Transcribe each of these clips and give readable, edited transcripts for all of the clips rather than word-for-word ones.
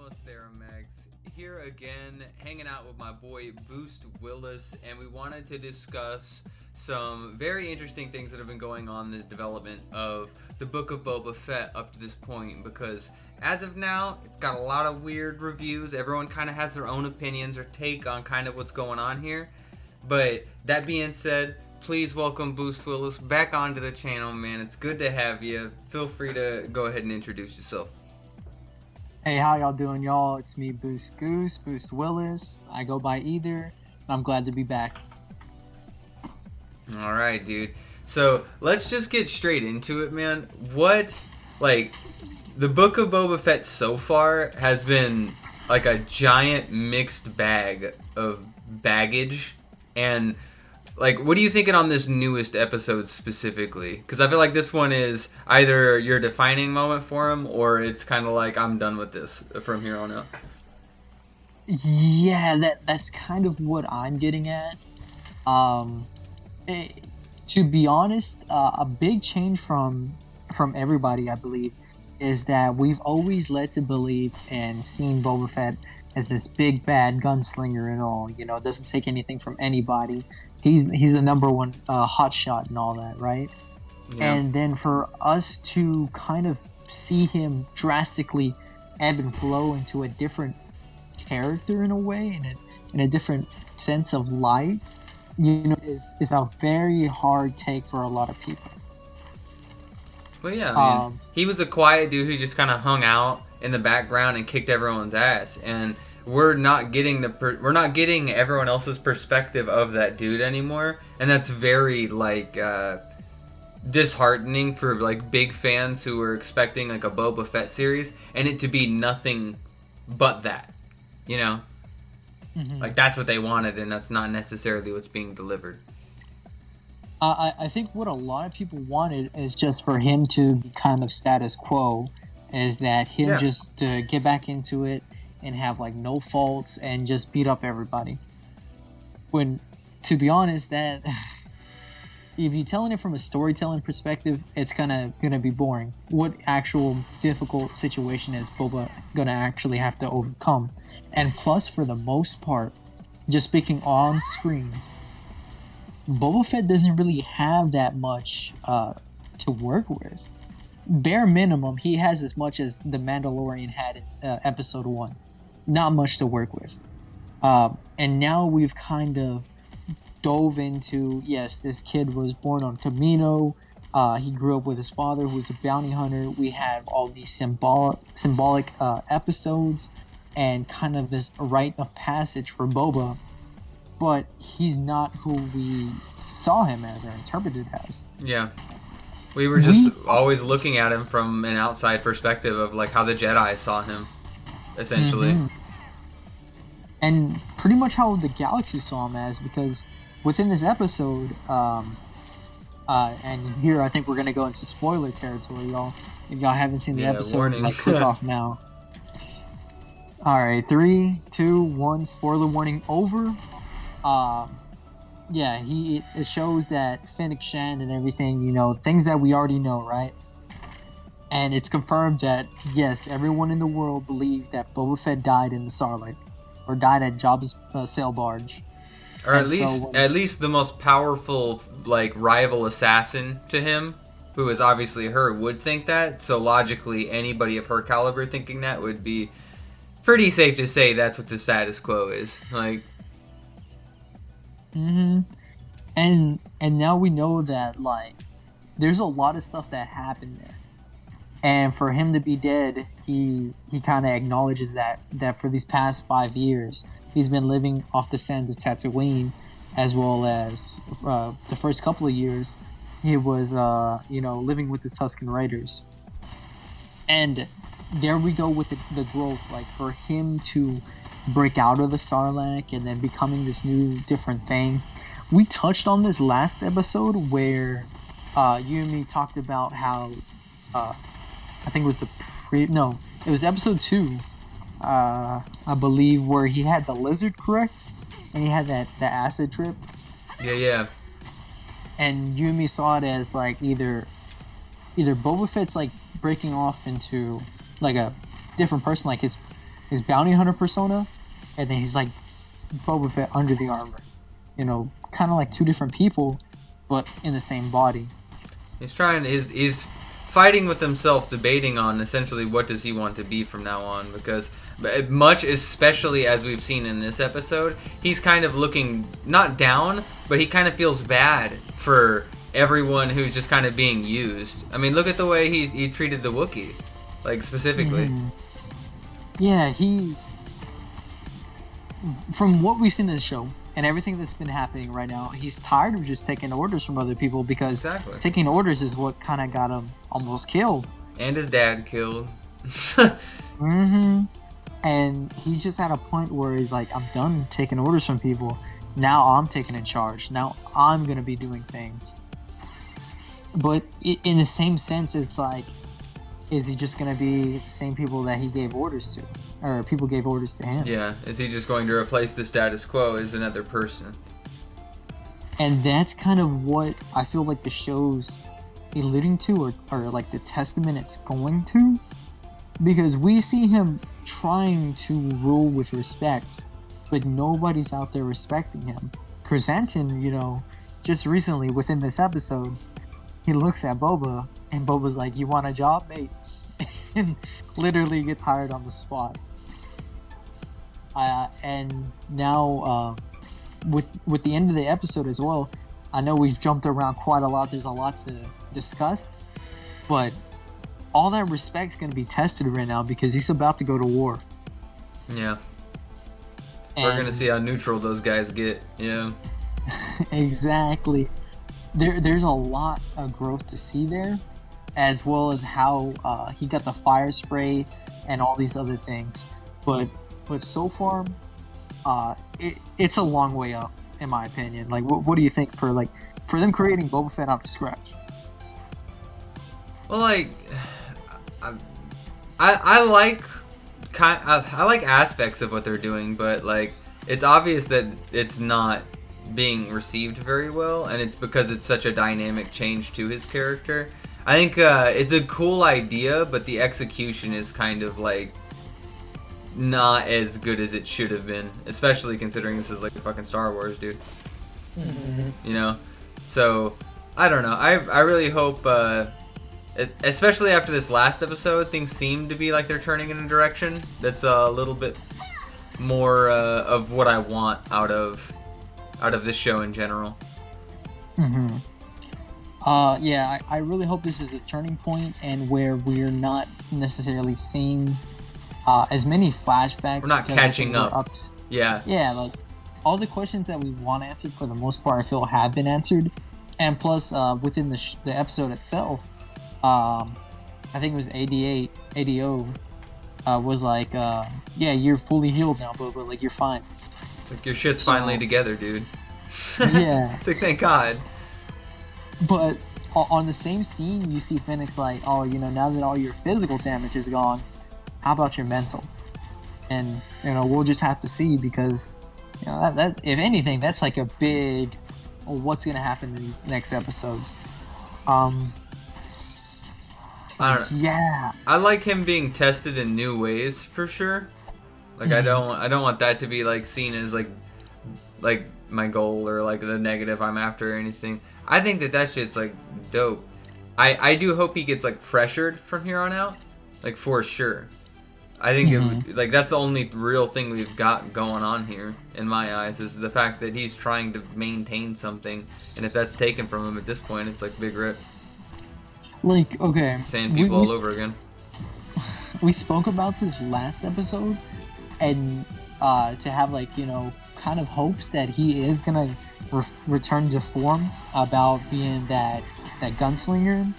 Lumos Theromax here again, hanging out with my boy Boost Willis, and we wanted to discuss some very interesting things that have been going on in the development of the Book of Boba Fett up to this point, because as of now, it's got a lot of weird reviews. Everyone kind of has their own opinions or take on kind of what's going on here. But that being said, please welcome Boost Willis back onto the channel, man. It's good to have you. Feel free to go ahead and introduce yourself. Hey, how y'all doing, y'all? It's me, Boost Willis. I go by either, and I'm glad to be back. All right, dude. So let's just get straight into it, man. What, like, the Book of Boba Fett so far has been like a giant mixed bag of baggage, and like, what are you thinking on this newest episode specifically? Because I feel like this one is either your defining moment for him, or it's kind of like, I'm done with this from here on out. Yeah, that's kind of what I'm getting at. To be honest, a big change from everybody, I believe, is that we've always led to believe and seen Boba Fett as this big bad gunslinger and all. You know, doesn't take anything from anybody. He's the number one hotshot and all that, right? Yeah. And then for us to kind of see him drastically ebb and flow into a different character in a way, in a different sense of light, you know, is a very hard take for a lot of people. Well, yeah, I mean, he was a quiet dude who just kind of hung out in the background and kicked everyone's ass, and we're not getting everyone else's perspective of that dude anymore, and that's very like disheartening for like big fans who were expecting like a Boba Fett series and it to be nothing but that, you know. Mm-hmm. Like, that's what they wanted, and that's not necessarily what's being delivered. I think what a lot of people wanted is just for him to be kind of status quo, is that him just to get back into it and have like no faults and just beat up everybody. When, to be honest, that if you're telling it from a storytelling perspective, it's gonna be boring. What actual difficult situation is Boba gonna actually have to overcome? And plus, for the most part, just speaking on screen, Boba Fett doesn't really have that much to work with. Bare minimum, he has as much as the Mandalorian had in episode 1. Not much to work with. And now we've kind of dove into, yes, this kid was born on Camino. He grew up with his father, who was a bounty hunter. We have all these symbolic episodes and kind of this rite of passage for Boba. But he's not who we saw him as or interpreted as. Yeah. We were just always looking at him from an outside perspective of like how the Jedi saw him, essentially. Mm-hmm. And pretty much how the galaxy saw him as, because within this episode, and here I think we're going to go into spoiler territory, y'all. If y'all haven't seen the episode, like, click off now. Alright, 3, 2, 1, spoiler warning over. It shows that Fennec Shand and everything, you know, things that we already know, right? And it's confirmed that, yes, everyone in the world believed that Boba Fett died in the Sarlacc, or died at Jabba's sail barge. Or at least the most powerful, like, rival assassin to him, who is obviously her, would think that. So logically, anybody of her caliber thinking that would be pretty safe to say that's what the status quo is. Like, and now we know that, like, there's a lot of stuff that happened there, and for him to be dead, he kind of acknowledges that for these past 5 years he's been living off the sands of Tatooine, as well as the first couple of years he was living with the Tusken Raiders. And there we go with the growth, like, for him to break out of the Sarlacc and then becoming this new different thing. We touched on this last episode where you and me talked about how I think it was it was episode 2, I believe, where he had the lizard, correct? And he had the acid trip. Yeah. And you and me saw it as like either Boba Fett's like breaking off into like a different person, like his bounty hunter persona, and then he's like Boba Fett under the armor. You know, kind of like two different people, but in the same body. He's fighting with himself, debating on essentially what does he want to be from now on, because much, especially as we've seen in this episode, he's kind of looking not down, but he kind of feels bad for everyone who's just kind of being used. I mean, look at the way he treated the Wookiee, like specifically. Mm-hmm. Yeah, from what we've seen in the show and everything that's been happening right now, he's tired of just taking orders from other people, because taking orders is what kind of got him almost killed. And his dad killed. Mm-hmm. And he's just at a point where he's like, I'm done taking orders from people. Now I'm taking in charge. Now I'm going to be doing things. But in the same sense, it's like, is he just going to be the same people that he gave orders to? Or people gave orders to him? Yeah. Is he just going to replace the status quo as another person? And that's kind of what I feel like the show's alluding to, or like the testament it's going to. Because we see him trying to rule with respect, but nobody's out there respecting him. Chrysanthemum, you know, just recently within this episode, he looks at Boba, and Boba's like, "You want a job, mate?" And literally gets hired on the spot. And now, with the end of the episode as well, I know we've jumped around quite a lot. There's a lot to discuss, but all that respect's going to be tested right now, because he's about to go to war. Yeah. We're going to see how neutral those guys get. Yeah. Exactly. There's a lot of growth to see there, as well as how he got the fire spray and all these other things. But so far, it's a long way up, in my opinion. Like, what do you think for them creating Boba Fett out of scratch? Well, like, I like aspects of what they're doing, but like, it's obvious that it's not being received very well, and it's because it's such a dynamic change to his character. I think it's a cool idea, but the execution is kind of like not as good as it should have been, especially considering this is like fucking Star Wars, dude. Mm-hmm. You know, so I don't know. I really hope, especially after this last episode, things seem to be like they're turning in a direction that's a little bit more of what I want out of this show in general. Mm-hmm. Yeah, I really hope this is a turning point, and where we're not necessarily seeing as many flashbacks. We're not catching up. Yeah, like all the questions that we want answered, for the most part, I feel have been answered. And plus, within the episode itself, I think it was ADO was like, yeah, you're fully healed now, Boba. Like, you're fine. Like, your shit's finally together, dude. Yeah. It's like, thank God. But on the same scene, you see Phoenix like, oh, you know, now that all your physical damage is gone, how about your mental? And, you know, we'll just have to see, because, you know, that if anything, that's like a big, what's going to happen in these next episodes. I don't know. Yeah. I like him being tested in new ways, for sure. Like, I don't want that to be like seen as like my goal, or like the negative I'm after, or anything. I think that shit's like dope. I do hope he gets like pressured from here on out, like, for sure. I think like that's the only real thing we've got going on here, in my eyes, is the fact that he's trying to maintain something, and if that's taken from him at this point, it's like big rip. Like, okay, saying people all over again. We spoke about this last episode, and to have, like, you know, kind of hopes that he is gonna return to form, about being that gunslinger.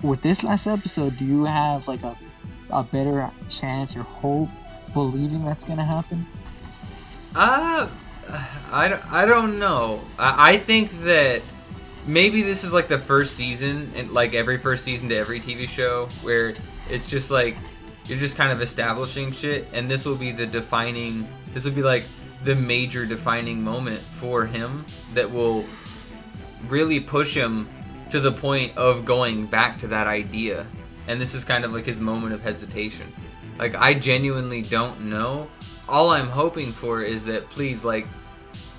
With this last episode, do you have like a better chance or hope believing that's gonna happen? I don't know. I think that maybe this is like the first season, and like every first season to every TV show, where it's just like you're just kind of establishing shit, and this will be like the major defining moment for him that will really push him to the point of going back to that idea. And this is kind of like his moment of hesitation. Like, I genuinely don't know. All I'm hoping for is that, please, like,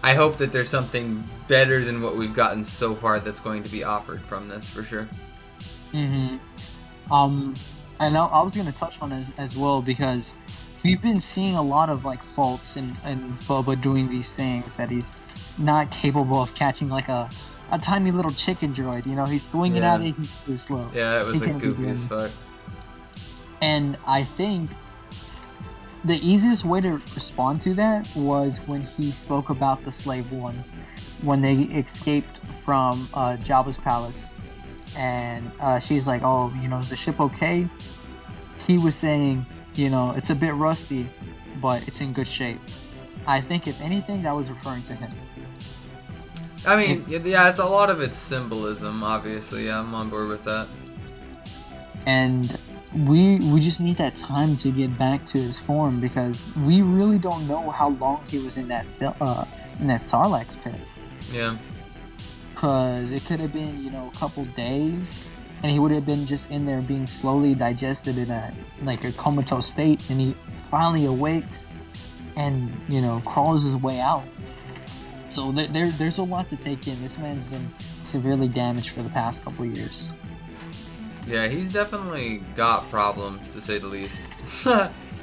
I hope that there's something better than what we've gotten so far that's going to be offered from this, for sure. And I was going to touch on it as well, because we've been seeing a lot of, like, faults in Boba doing these things, that he's not capable of catching, like, a tiny little chicken droid. You know, he's swinging at it, he's too slow. Yeah, it was like goofy as fuck. And I think the easiest way to respond to that was when he spoke about the Slave One, when they escaped from Jabba's palace, and she's like, "Oh, you know, is the ship okay?" He was saying, "You know, it's a bit rusty, but it's in good shape." I think, if anything, that was referring to him. I mean, yeah, it's a lot of its symbolism, obviously. Yeah, I'm on board with that. And we just need that time to get back to his form, because we really don't know how long he was in that Sarlacc pit. Yeah. Because it could have been, you know, a couple days, and he would have been just in there being slowly digested in a comatose state, and he finally awakes and, you know, crawls his way out. So there's a lot to take in. This man's been severely damaged for the past couple years. Yeah, he's definitely got problems, to say the least.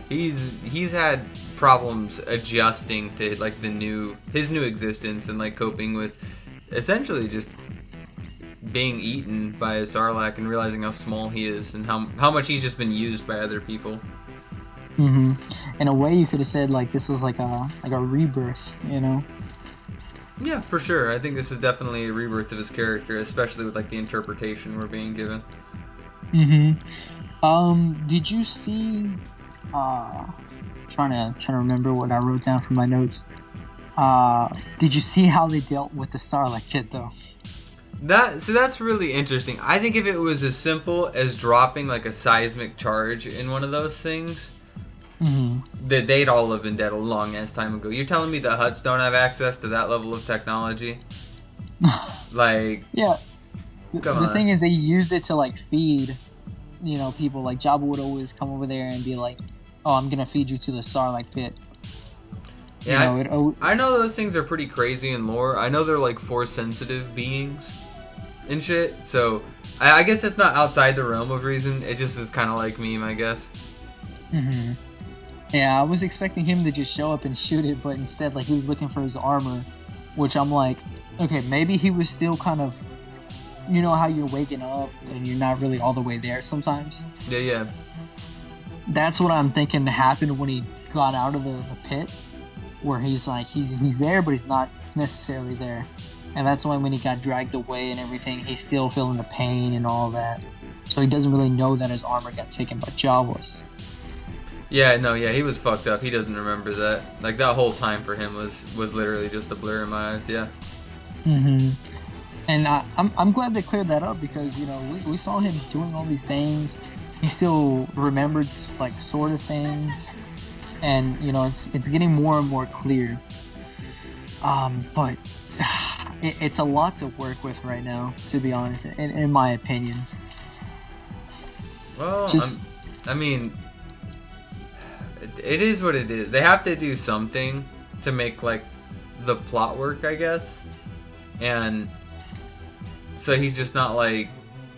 he's had problems adjusting to, like, his new existence, and, like, coping with essentially just being eaten by a Sarlacc and realizing how small he is and how much he's just been used by other people. In a way, you could have said, like, this is like a rebirth, you know? Yeah, for sure. I think this is definitely a rebirth of his character, especially with, like, the interpretation we're being given. Did you see? Trying to remember what I wrote down from my notes. Did you see how they dealt with the Sarlacc pit, though? So that's really interesting. I think if it was as simple as dropping, like, a seismic charge in one of those things, that they'd all have been dead a long ass time ago. You're telling me the Hutts don't have access to that level of technology? Like, yeah. The thing is, they used it to, like, feed, you know, people. Like, Jabba would always come over there and be like, "Oh, I'm gonna feed you to the Sarlacc pit." Yeah, you know, I know those things are pretty crazy in lore. I know they're, like, Force-sensitive beings and shit. So I guess it's not outside the realm of reason. It just is kind of like meme, I guess. Yeah, I was expecting him to just show up and shoot it, but instead, like, he was looking for his armor, which I'm like, okay, maybe he was still kind of, you know how you're waking up and you're not really all the way there sometimes? Yeah. That's what I'm thinking happened when he got out of the pit, where he's like, he's there, but he's not necessarily there. And that's why when he got dragged away and everything, he's still feeling the pain and all that. So he doesn't really know that his armor got taken by Jawas. Yeah, he was fucked up. He doesn't remember that. Like, that whole time for him was literally just a blur in my eyes, yeah. And I'm glad they cleared that up, because, you know, we saw him doing all these things. He still remembered, like, sort of things. And, you know, it's getting more and more clear. But it's a lot to work with right now, to be honest, in my opinion. Well, I mean, it is what it is. They have to do something to make, like, the plot work, I guess. And so he's just not, like,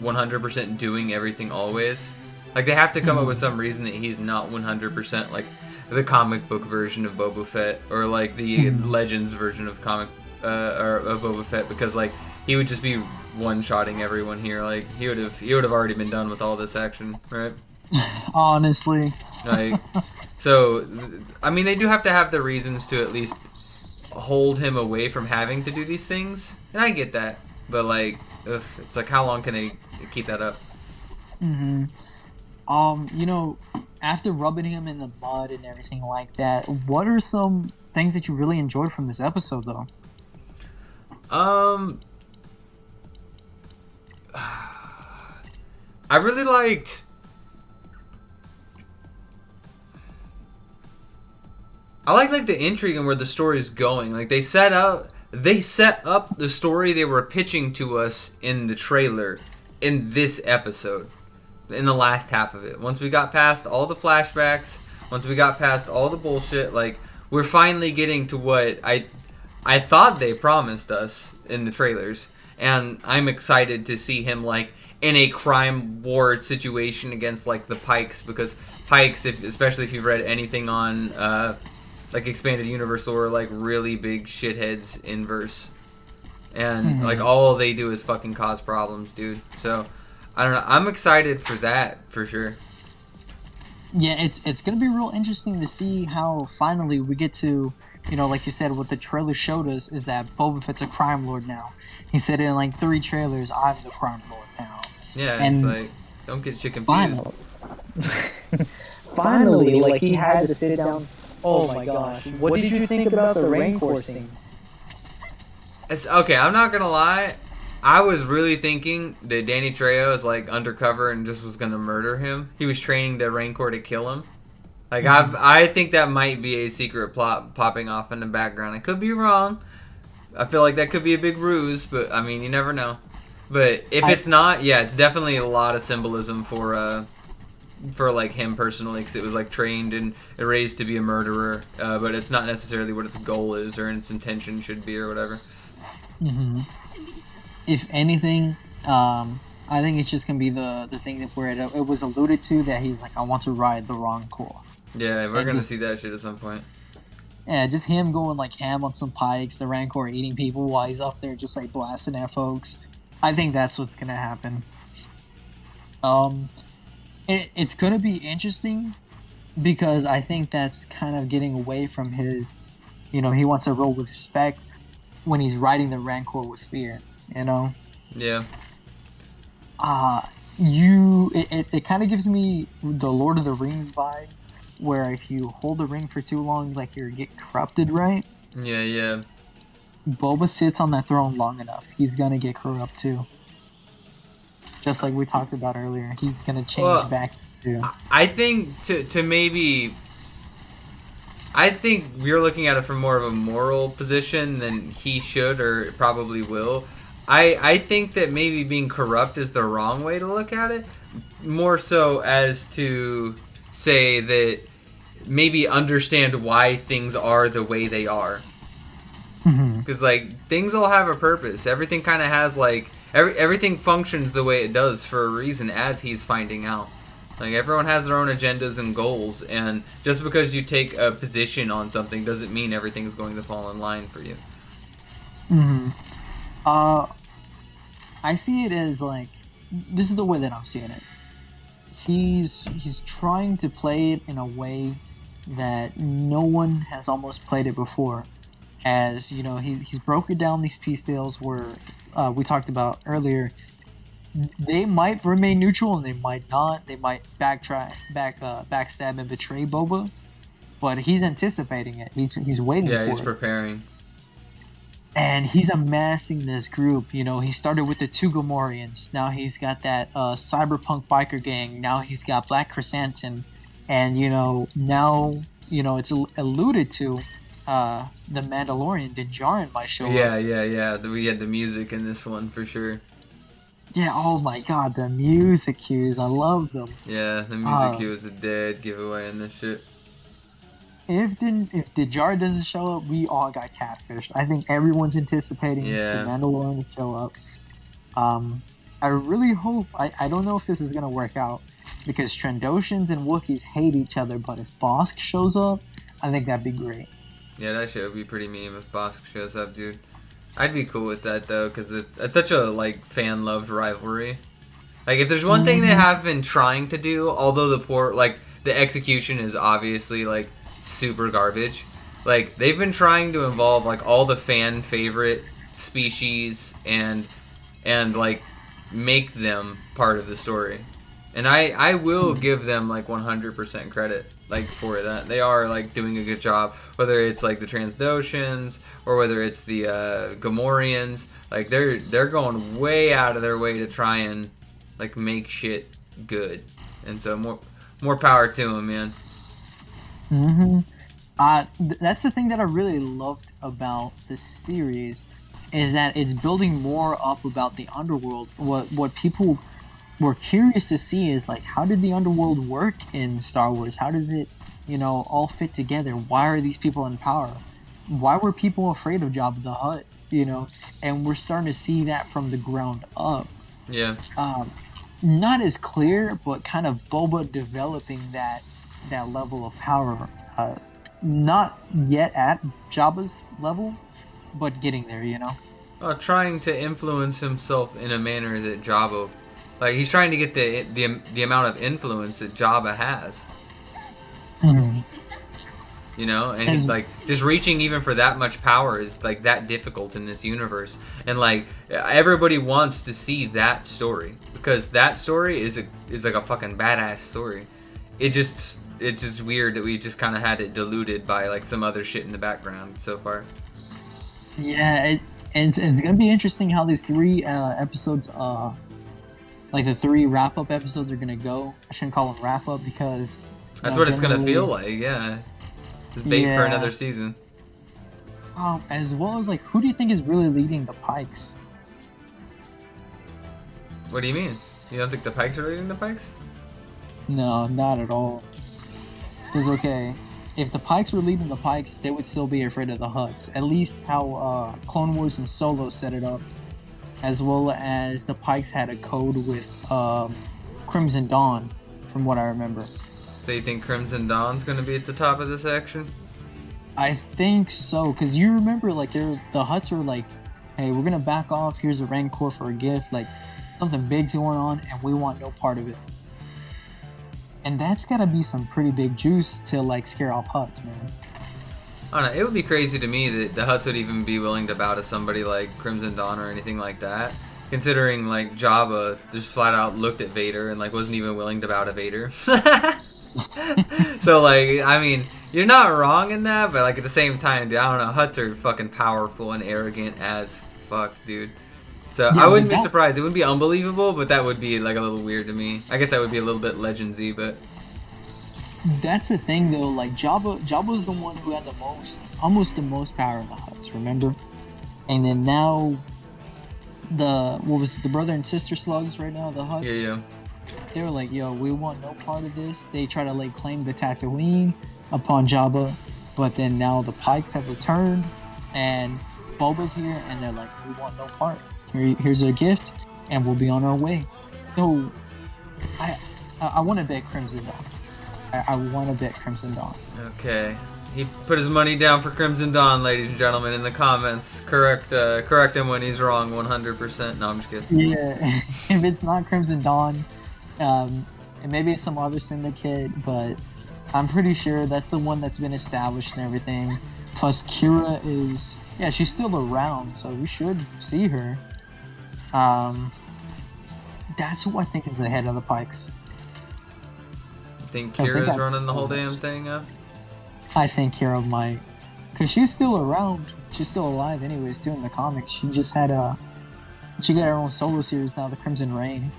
100% doing everything always. Like, they have to come up with some reason that he's not 100% like the comic book version of Boba Fett, or, like, the Legends version of or of Boba Fett, because, like, he would just be one-shotting everyone here. Like, he would have already been done with all this action, right? Honestly. Like, so, I mean, they do have to have the reasons to at least hold him away from having to do these things, and I get that, but, like, it's like, how long can they keep that up? You know, after rubbing him in the mud and everything like that, what are some things that you really enjoyed from this episode, though? I really liked... I like the intrigue and where the story is going. Like, they set up the story they were pitching to us in the trailer in this episode. in the last half of it. Once we got past all the flashbacks, once we got past all the bullshit, like, we're finally getting to what I thought they promised us in the trailers. And I'm excited to see him, like, in a crime war situation against, like, the Pikes, because Pikes, especially if you've read anything on, like, Expanded Universe, were, like, really big shitheads in verse. And, like, all they do is fucking cause problems, dude. So, I don't know. I'm excited for that, for sure. Yeah, it's going to be real interesting to see how finally we get to, you know, like you said, what the trailer showed us is that Boba Fett's a crime lord now. He said in, like, 3 trailers, I'm the crime lord now. Yeah, and it's like, don't get shit confused. Finally, like, he had to sit down. Oh my gosh. What did you think about the Rancor scene? Okay, I'm not gonna lie. I was really thinking that Danny Trejo is, like, undercover and just was gonna murder him. He was training the Rancor to kill him. Like, I think that might be a secret plot popping off in the background. I could be wrong. I feel like that could be a big ruse, but, I mean, you never know. But if it's not, yeah, it's definitely a lot of symbolism for like, him personally, because it was, like, trained and raised to be a murderer, but it's not necessarily what its goal is or its intention should be or whatever. If anything, I think it's just gonna be the thing that where it was alluded to that he's like, I want to ride the Rancor. Yeah, we're gonna see that shit at some point. Yeah, just him going, like, ham on some Pikes, the Rancor eating people while he's up there just, like, blasting at folks. I think that's what's gonna happen. It's gonna be interesting because I think that's kind of getting away from his, you know, he wants to roll with respect when he's riding the Rancor with fear, you know? Yeah. It kind of gives me the Lord of the Rings vibe, where if you hold the ring for too long, like, you get corrupted, right? Yeah, yeah. Boba sits on that throne long enough, he's gonna get corrupt too. Just like we talked about earlier, he's gonna change back too. I think to maybe... I think we're looking at it from more of a moral position than he should or probably will. I think that maybe being corrupt is the wrong way to look at it. More so as to say that maybe understand why things are the way they are. Because, like, things all have a purpose. Everything kind of has, like... Everything functions the way it does for a reason, as he's finding out. Like, everyone has their own agendas and goals, and just because you take a position on something doesn't mean everything is going to fall in line for you. I see it as, like, this is the way that I'm seeing it. He's trying to play it in a way that no one has almost played it before. As, you know, he's broken down these peace deals where we talked about earlier. They might remain neutral and they might not. They might backstab and betray Boba, but he's anticipating it. He's waiting for it. Yeah, he's preparing. And he's amassing this group. You know, he started with the 2 Gamorreans. Now he's got that cyberpunk biker gang. Now he's got Black Chrysanthemum. And, you know, now, you know, it's alluded to the Mandalorian, Din Djarin, might show up. Yeah. We had the music in this one for sure. Yeah, oh my god, the music cues, I love them. Yeah, the music cue is a dead giveaway in this shit. If Din Djarin doesn't show up, we all got catfished. I think everyone's anticipating the Mandalorian to show up. I really hope, I don't know if this is going to work out, because Trandoshans and Wookiees hate each other, but if Bosk shows up, I think that'd be great. Yeah, that shit would be pretty meme if Bosk shows up, dude. I'd be cool with that, though, because it's such a, like, fan-loved rivalry. Like, if there's one thing they have been trying to do, although the execution is obviously, like, super garbage, like, they've been trying to involve, like, all the fan-favorite species and like, make them part of the story. And I will give them, like, 100% credit, like, for that. They are, like, doing a good job, whether it's, like, the Transdoshans or whether it's the Gamorreans. Like, they're going way out of their way to try and, like, make shit good. And so more power to them, man. That's the thing that I really loved about this series, is that it's building more up about the underworld. What people we're curious to see is like, how did the underworld work in Star Wars? How does it, all fit together? Why are these people in power? Why were people afraid of Jabba the Hutt? And we're starting to see that from the ground up. Yeah. Not as clear, but kind of Boba developing that level of power. Not yet at Jabba's level, but getting there, Trying to influence himself in a manner that Jabba, like he's trying to get the amount of influence that Jabba has. Mm-hmm. And he's like just reaching even for that much power is like that difficult in this universe, and like everybody wants to see that story because that story is like a fucking badass story. It's just weird that we just kind of had it diluted by like some other shit in the background so far. Yeah, and it's gonna be interesting how these 3 episodes, like the 3 wrap-up episodes, are gonna go. I shouldn't call them wrap-up because that's what it's gonna feel like. Yeah, it's bait for another season. As well as like, who do you think is really leading the Pikes? What do you mean? You don't think the Pikes are leading the Pikes? No, not at all. Because, okay, if the Pikes were leading the Pikes, they would still be afraid of the Hutts. At least how Clone Wars and Solo set it up. As well as the Pikes had a code with Crimson Dawn, from what I remember. So you think Crimson Dawn's going to be at the top of this action? I think so, because you remember, like, the Hutts were like, hey, we're going to back off, here's a Rancor for a gift, like, something big's going on, and we want no part of it. And that's gotta be some pretty big juice to like scare off Hutts, man. I don't know. It would be crazy to me that the Hutts would even be willing to bow to somebody like Crimson Dawn or anything like that. Considering like Jabba just flat out looked at Vader and like wasn't even willing to bow to Vader. So like, I mean, you're not wrong in that, but like at the same time, dude, I don't know. Hutts are fucking powerful and arrogant as fuck, dude. So yeah, I wouldn't be surprised. It wouldn't be unbelievable, but that would be like a little weird to me. I guess that would be a little bit Legendsy, but that's the thing though. Like Jabba's the one who had almost the most power in the Hutts. Remember? And then now, the brother and sister slugs right now, the Hutts. Yeah. They were like, yo, we want no part of this. They try to like claim the Tatooine upon Jabba, but then now the Pikes have returned, and Boba's here, and they're like, we want no part. Here's a gift, and we'll be on our way. So, I want to bet Crimson Dawn. I want to bet Crimson Dawn. Okay. He put his money down for Crimson Dawn, ladies and gentlemen, in the comments. Correct him when he's wrong 100%. No, I'm just kidding. Yeah. If it's not Crimson Dawn, and maybe it's some other syndicate, but I'm pretty sure that's the one that's been established and everything. Plus, Kira is... Yeah, she's still around, so we should see her. That's who I think is the head of the Pikes. You think Kira's running the whole damn thing up? I think Kira might. Because she's still around. She's still alive anyways, too, in the comics. She just had she got her own solo series now, The Crimson Reign.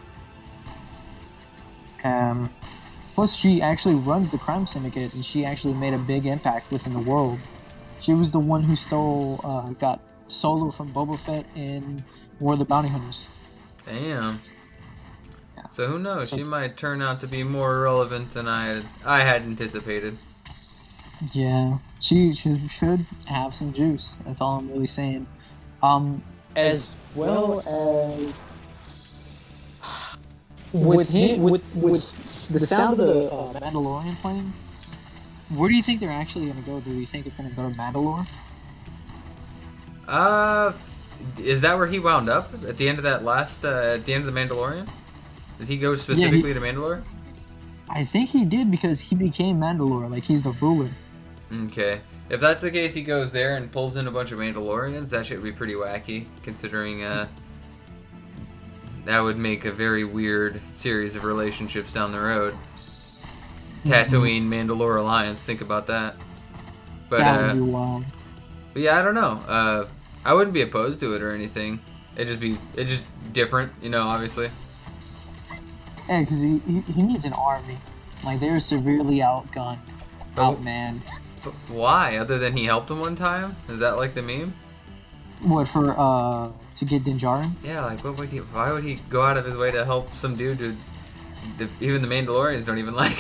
Plus, she actually runs the crime syndicate, and she actually made a big impact within the world. She was the one who got Solo from Boba Fett in War of the Bounty Hunters. Damn. Yeah. So who knows? She might turn out to be more relevant than I had anticipated. Yeah, she should have some juice. That's all I'm really saying. As well as with the sound of the Mandalorian playing. Where do you think they're actually going to go? Do you think it's going to go to Mandalore? Is that where he wound up at the end of that at the end of the Mandalorian? Did he go specifically to Mandalore? I think he did because he became Mandalore, like he's the ruler. Okay. If that's the case, he goes there and pulls in a bunch of Mandalorians. That should be pretty wacky, considering that would make a very weird series of relationships down the road. Tatooine, Mandalore alliance. Think about that. But that would be wild. But yeah, I don't know. I wouldn't be opposed to it or anything. It's just different, obviously. Yeah, because he needs an army. Like, they're severely outgunned, outmanned. But why? Other than he helped him one time? Is that like the meme? What, for to get Din Djarin? Yeah, like why would he go out of his way to help some dude who even the Mandalorians don't even like?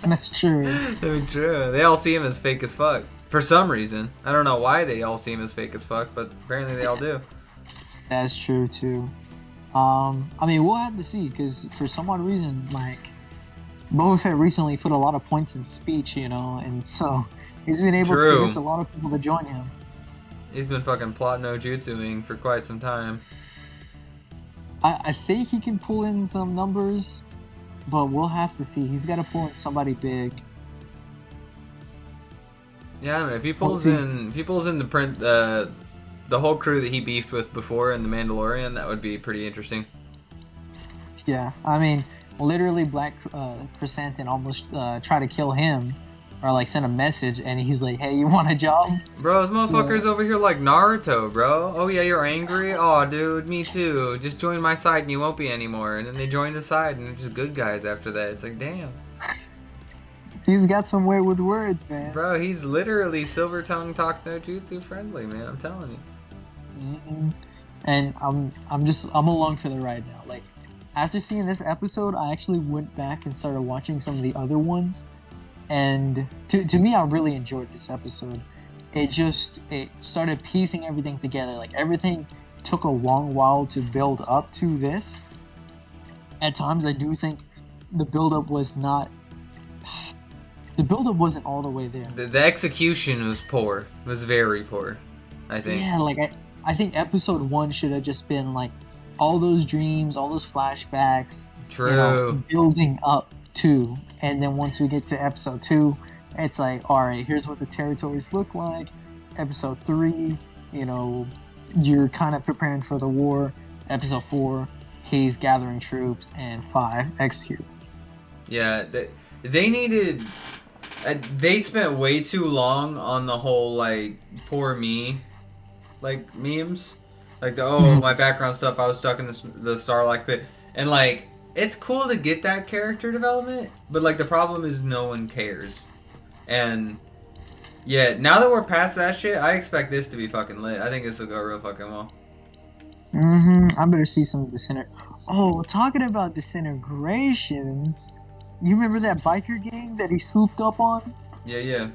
That's true. That's true. They all see him as fake as fuck for some reason. I don't know why they all see him as fake as fuck, but apparently they all do. That's true too. I mean, we'll have to see, because for some odd reason, like, Boba Fett recently put a lot of points in speech, you know, and so he's been able to convince a lot of people to join him. He's been fucking plot no jutsuing for quite some time. I think he can pull in some numbers, but we'll have to see. He's got to pull in somebody big. Yeah, I don't know. If he pulls in the whole crew that he beefed with before in The Mandalorian, that would be pretty interesting. Yeah, I mean, literally Black Chrysanthemum almost tried to kill him, or like send a message, and he's like, "Hey, you want a job?" Bro, this motherfucker's over here like Naruto, bro. Oh yeah, you're angry? Oh, dude, me too. Just join my side and you won't be anymore. And then they join the side and they're just good guys after that. It's like, damn. He's got some way with words, man. Bro, he's literally silver tongue talk no jutsu friendly, man. I'm telling you. And I'm along for the ride now. Like, after seeing this episode, I actually went back and started watching some of the other ones. And to me, I really enjoyed this episode. It started piecing everything together. Like, everything took a long while to build up to this. At times, I do think the build-up wasn't all the way there. The execution was poor. It was very poor, I think. Yeah, like, I think episode 1 should have just been, like, all those dreams, all those flashbacks. True. You know, building up to. And then once we get to episode 2, it's like, alright, here's what the territories look like. Episode 3, you know, you're kind of preparing for the war. Episode 4, he's gathering troops. And 5, execute. Yeah, they needed... they spent way too long on the whole, like, poor me, like, memes. Like, my background stuff, I was stuck in the Starlight pit. And, like, it's cool to get that character development, but, like, the problem is no one cares. And, yeah, now that we're past that shit, I expect this to be fucking lit. I think this will go real fucking well. I better see some Oh, talking about disintegrations, you remember that biker gang that he swooped up on? Yeah.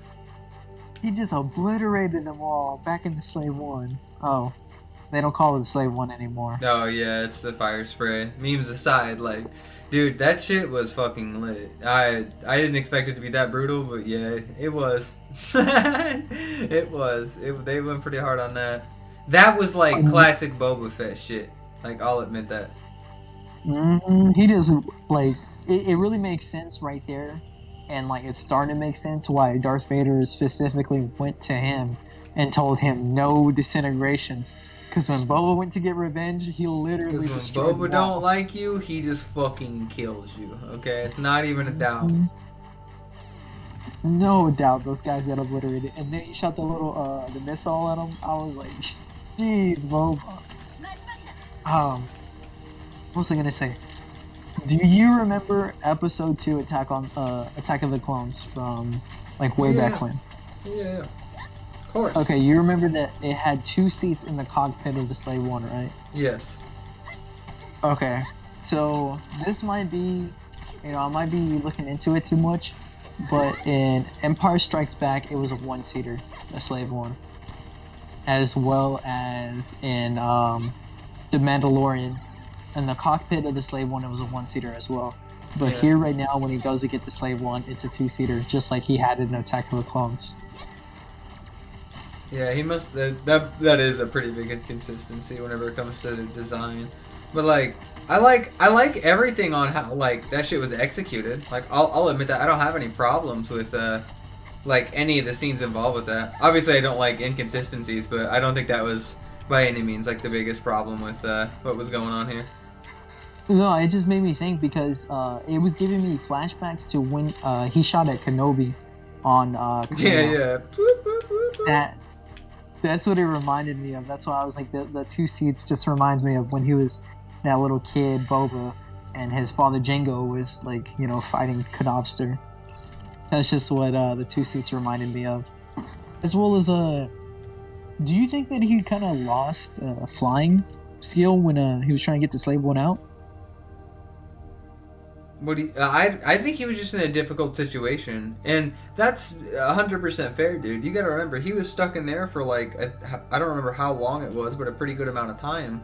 He just obliterated them all back in the Slave 1. Oh. They don't call it the Slave 1 anymore. Oh, yeah, it's the fire spray. Memes aside, like, dude, that shit was fucking lit. I didn't expect it to be that brutal, but yeah, it was. It was. They went pretty hard on that. That was, like, classic Boba Fett shit. Like, I'll admit that. He doesn't, like, it really makes sense right there. And, like, it's starting to make sense why Darth Vader specifically went to him and told him no disintegrations. Because when Boba went to get revenge, he literally destroyed Boba don't like you, he just fucking kills you, okay? It's not even a doubt. No doubt those guys got obliterated. And then he shot the little, the missile at him. I was like, jeez, Boba. What was I gonna say? Do you remember episode 2 Attack of the Clones from, like, way back when? Yeah. Of course. Okay, you remember that it had 2 seats in the cockpit of the Slave 1, right? Yes. Okay, so this might be, you know, I might be looking into it too much, but in Empire Strikes Back, it was a 1-seater, the Slave 1. As well as in The Mandalorian, in the cockpit of the Slave 1, it was a 1-seater as well. But here right now, when he goes to get the Slave 1, it's a 2-seater, just like he had in Attack of the Clones. Yeah, he must. That is a pretty big inconsistency whenever it comes to the design. But like, I like everything on how like that shit was executed. Like, I'll admit that I don't have any problems with like any of the scenes involved with that. Obviously, I don't like inconsistencies, but I don't think that was by any means like the biggest problem with what was going on here. No, it just made me think because it was giving me flashbacks to when he shot at Kenobi on Yeah. That's what it reminded me of. That's why I was like, the 2 seats just reminds me of when he was that little kid, Boba, and his father Jango was, like, you know, fighting Kadobster. That's just what the 2 seats reminded me of. As well as Do you think that he kind of lost flying skill when he was trying to get the slave one out? I think he was just in a difficult situation, and that's 100% fair, dude. You gotta remember, he was stuck in there for like I don't remember how long it was, but a pretty good amount of time.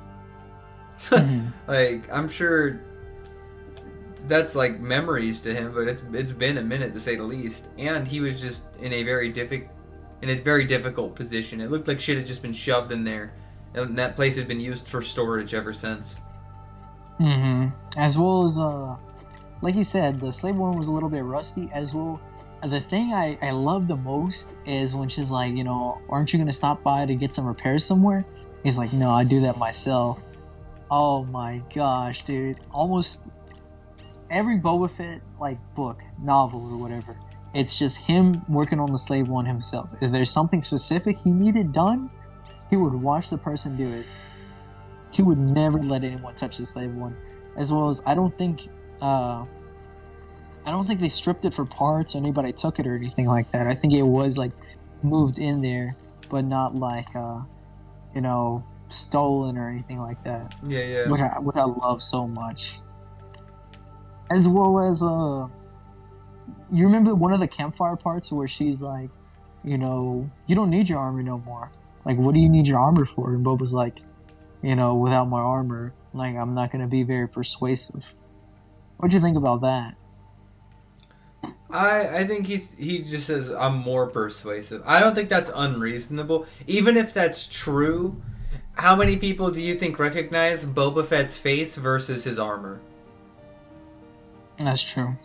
Mm-hmm. Like, I'm sure that's like memories to him, but it's been a minute to say the least. And he was just in a very difficult position. It looked like shit had just been shoved in there, and that place had been used for storage ever since. Mm-hmm. As well as like you said, the slave one was a little bit rusty as well. The thing I love the most is when she's like, you know, aren't you gonna stop by to get some repairs somewhere? He's like, no, I do that myself. Oh my gosh, dude! Almost every Boba Fett like book, novel, or whatever, it's just him working on the slave one himself. If there's something specific he needed done, he would watch the person do it. He would never let anyone touch the slave one. As well as I don't think they stripped it for parts or anybody took it or anything like that. I think it was like moved in there, but not like you know, stolen or anything like that. Yeah. Which I love so much. As well as you remember one of the campfire parts where she's like, you know, you don't need your armor no more. Like, what do you need your armor for? And Boba's like, you know, without my armor, like, I'm not gonna be very persuasive. What'd you think about that? I think he just says I'm more persuasive. I don't think that's unreasonable. Even if that's true, how many people do you think recognize Boba Fett's face versus his armor? That's true.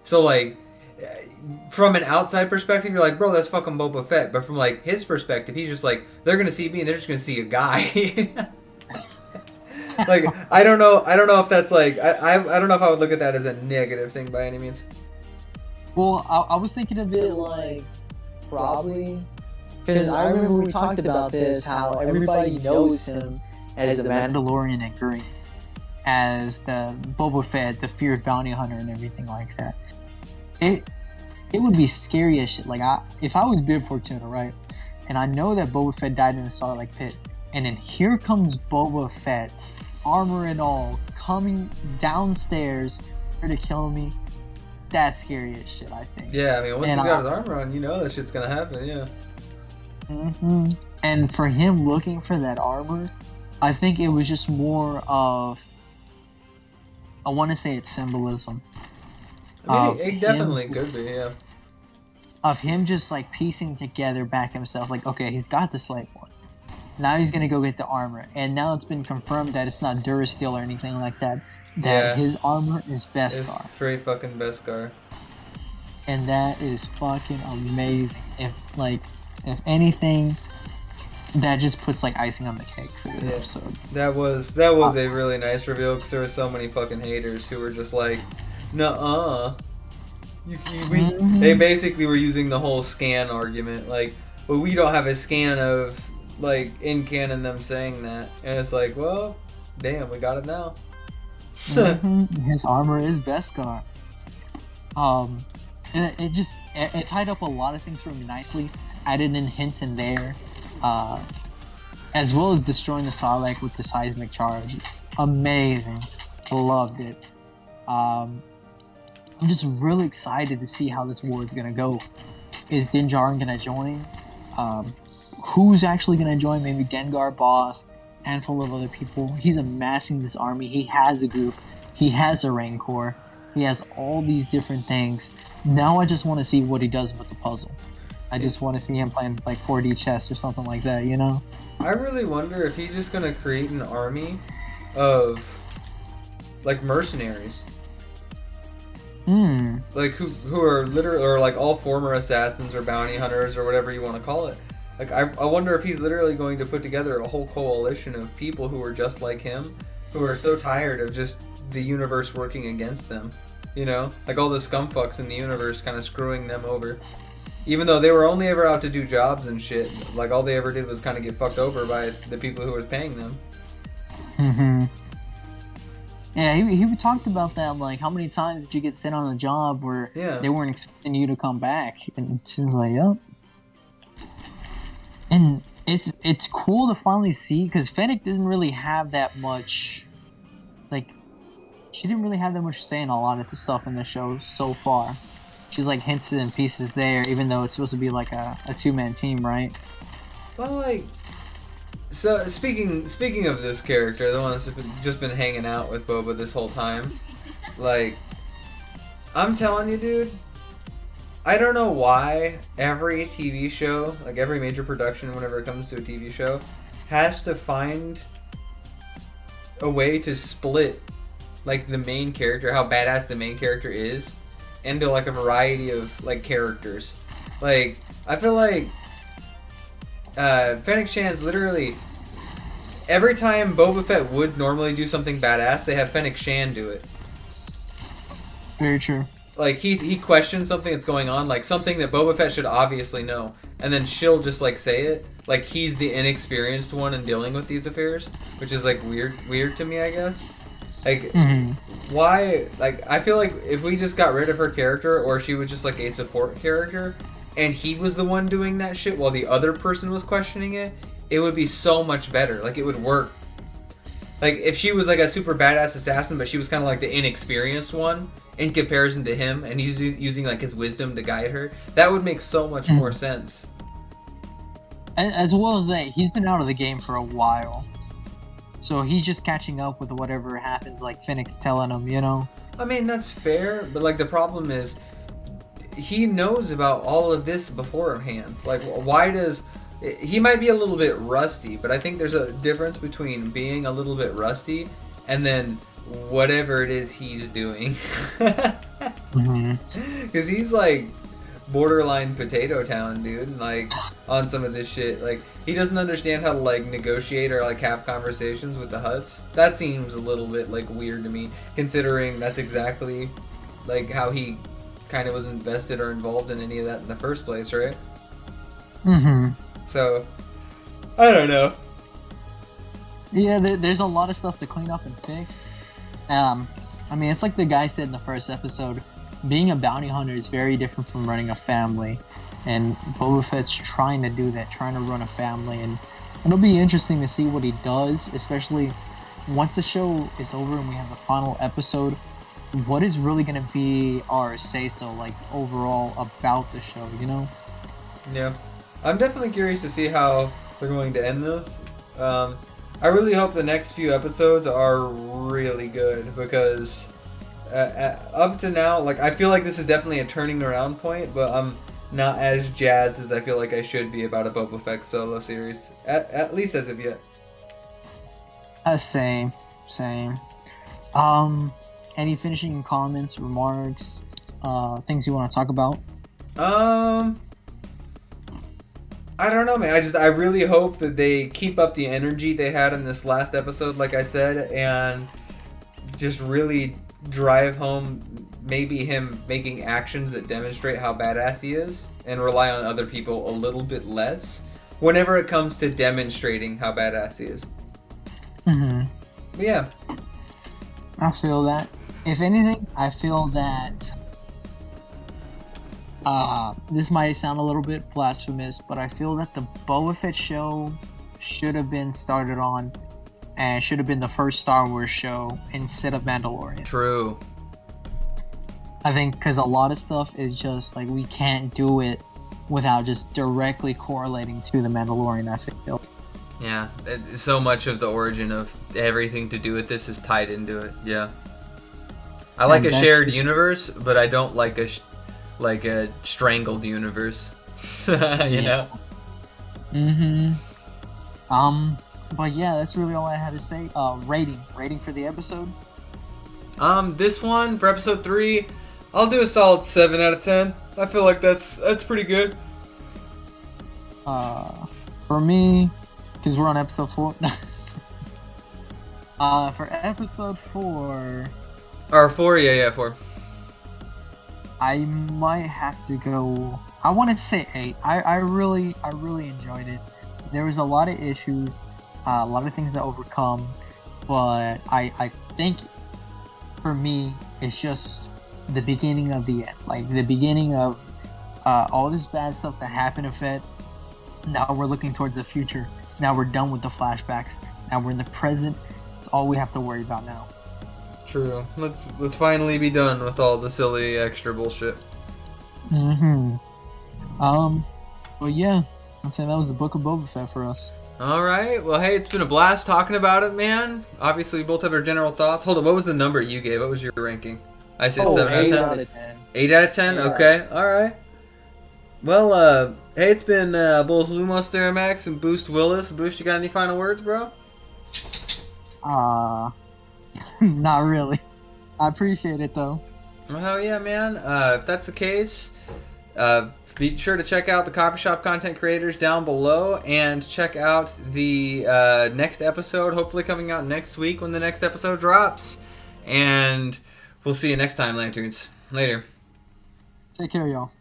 So, like, from an outside perspective, you're like, bro, that's fucking Boba Fett. But from, like, his perspective, he's just like, they're gonna see me and they're just gonna see a guy. Like, I don't know if that's like, I don't know if I would look at that as a negative thing by any means. Well, I was thinking of it like, probably, because I remember we talked about this, how everybody knows him as the Mandalorian in green, as the Boba Fett, the feared bounty hunter and everything like that. It would be scary as shit. Like, if I was Bib Fortuna, right, and I know that Boba Fett died in a Sarlacc pit, and then here comes Boba Fett, armor and all, coming downstairs to kill me. That's scary as shit, I think. Yeah, I mean, once he's got his armor on, you know that shit's gonna happen, yeah. Mm-hmm. And for him looking for that armor, I think it was just more of, I want to say it's symbolism. I mean, it definitely could be, yeah. Of him just, like, piecing together back himself, like, okay, he's got the slave one. Now he's gonna go get the armor. And now it's been confirmed that it's not Durasteel or anything like that. That his armor is Beskar. It's straight fucking Beskar. And that is fucking amazing. If anything, that just puts like icing on the cake for this episode. That was a really nice reveal, because there were so many fucking haters who were just like, nuh-uh. They basically were using the whole scan argument, like, well, we don't have a scan of, like, in canon them saying that. And it's like, well, damn, we got it now. His armor is Beskar. It tied up a lot of things for me nicely, added in hints in there, as well as destroying the Sarlacc with the seismic charge. Amazing, loved it. I'm just really excited to see how this war is gonna go. Is Din Djarin gonna join? Who's actually gonna join? Maybe Dengar, Boss, handful of other people. He's amassing this army. He has a group. He has a Rancor. He has all these different things. Now I just want to see what he does with the puzzle. I just want to see him playing like 4D chess or something like that, you know? I really wonder if he's just gonna create an army of like mercenaries. Like who are literally, or like all former assassins or bounty hunters or whatever you want to call it. Like, I wonder if he's literally going to put together a whole coalition of people who are just like him, who are so tired of just the universe working against them, you know? Like, all the scumfucks in the universe kind of screwing them over. Even though they were only ever out to do jobs and shit, like, all they ever did was kind of get fucked over by the people who was paying them. Yeah, he talked about that, like, how many times did you get sent on a job where they weren't expecting you to come back? And she was like, yep. And it's cool to finally see, because Fennec didn't really have that much, like, she didn't really have that much say in a lot of the stuff in the show so far. She's like hints and pieces there, even though it's supposed to be like a two-man team, right? Well, like, so speaking of this character, the one that's just been hanging out with Boba this whole time, like, I'm telling you, dude, I don't know why every TV show, like every major production, whenever it comes to a TV show, has to find a way to split, like, the main character, how badass the main character is, into, like, a variety of, like, characters. Like, I feel like Fennec Shan's literally, every time Boba Fett would normally do something badass, they have Fennec Shan do it. Very true. Like, he questions something that's going on, like something that Boba Fett should obviously know, and then she'll just, like, say it. Like, he's the inexperienced one in dealing with these affairs, which is, like, weird to me, I guess. Like, why? Like, I feel like if we just got rid of her character, or she was just, like, a support character, and he was the one doing that shit while the other person was questioning it, it would be so much better. Like, it would work. Like, if she was, like, a super badass assassin, but she was kind of like the inexperienced one in comparison to him, and he's using, like, his wisdom to guide her, that would make so much more sense. As well as that, he's been out of the game for a while. So he's just catching up with whatever happens, like Fennec's telling him, you know? I mean, that's fair, but, like, the problem is, he knows about all of this beforehand. Like, why does... He might be a little bit rusty, but I think there's a difference between being a little bit rusty and then whatever it is he's doing. Because he's, like, borderline potato town, dude. Like, on some of this shit. Like, he doesn't understand how to, like, negotiate or, like, have conversations with the Hutts. That seems a little bit, like, weird to me, considering that's exactly, like, how he kind of was invested or involved in any of that in the first place, right? So, I don't know. Yeah, there's a lot of stuff to clean up and fix. I mean, it's like the guy said in the first episode, being a bounty hunter is very different from running a family. And Boba Fett's trying to do that, trying to run a family. And it'll be interesting to see what he does, especially once the show is over and we have the final episode. What is really going to be our say-so, like, overall about the show, you know? Yeah. I'm definitely curious to see how they're going to end this. I really hope the next few episodes are really good, because up to now, like, I feel like this is definitely a turning around point, but I'm not as jazzed as I feel like I should be about a Boba Fett solo series, at least as of yet. Same. Any finishing comments, remarks, things you want to talk about? I don't know, man. I really hope that they keep up the energy they had in this last episode, like I said, and just really drive home maybe him making actions that demonstrate how badass he is, and rely on other people a little bit less whenever it comes to demonstrating how badass he is. But yeah. I feel that. If anything, I feel that this might sound a little bit blasphemous, but I feel that the Boba Fett show should have been started on and should have been the first Star Wars show instead of Mandalorian. True. I think because a lot of stuff is just like, we can't do it without just directly correlating to the Mandalorian, I feel. Yeah, so much of the origin of everything to do with this is tied into it. Yeah. I like a shared universe, but I don't like a strangled universe. You know? But yeah, that's really all I had to say. Rating for the episode? This one, for episode 3, I'll do a solid 7 out of 10. I feel like that's pretty good. For me, because we're on episode 4. For episode 4... Or 4, yeah, 4. I might have to go... I wanted to say 8. I really enjoyed it. There was a lot of issues, a lot of things to overcome, but I think for me, it's just the beginning of the end. Like, the beginning of all this bad stuff that happened to Fett, Now we're looking towards the future. Now we're done with the flashbacks. Now we're in the present. It's all we have to worry about now. True. Let's finally be done with all the silly extra bullshit. Well, yeah. I'm saying that was the Book of Boba Fett for us. All right. Well, hey, it's been a blast talking about it, man. Obviously, we both have our general thoughts. Hold on. What was the number you gave? What was your ranking? I said 7 out of 10. 8 out of 10. 8 out of 10? Yeah. Okay. All right. Well, hey, it's been both Lumos, Theromax, and Boost Willis. Boost, you got any final words, bro? Not really. I appreciate it, though. Well, hell yeah, man. If that's the case, be sure to check out the coffee shop content creators down below and check out the next episode, hopefully coming out next week when the next episode drops. And we'll see you next time, Lanterns. Later. Take care, y'all.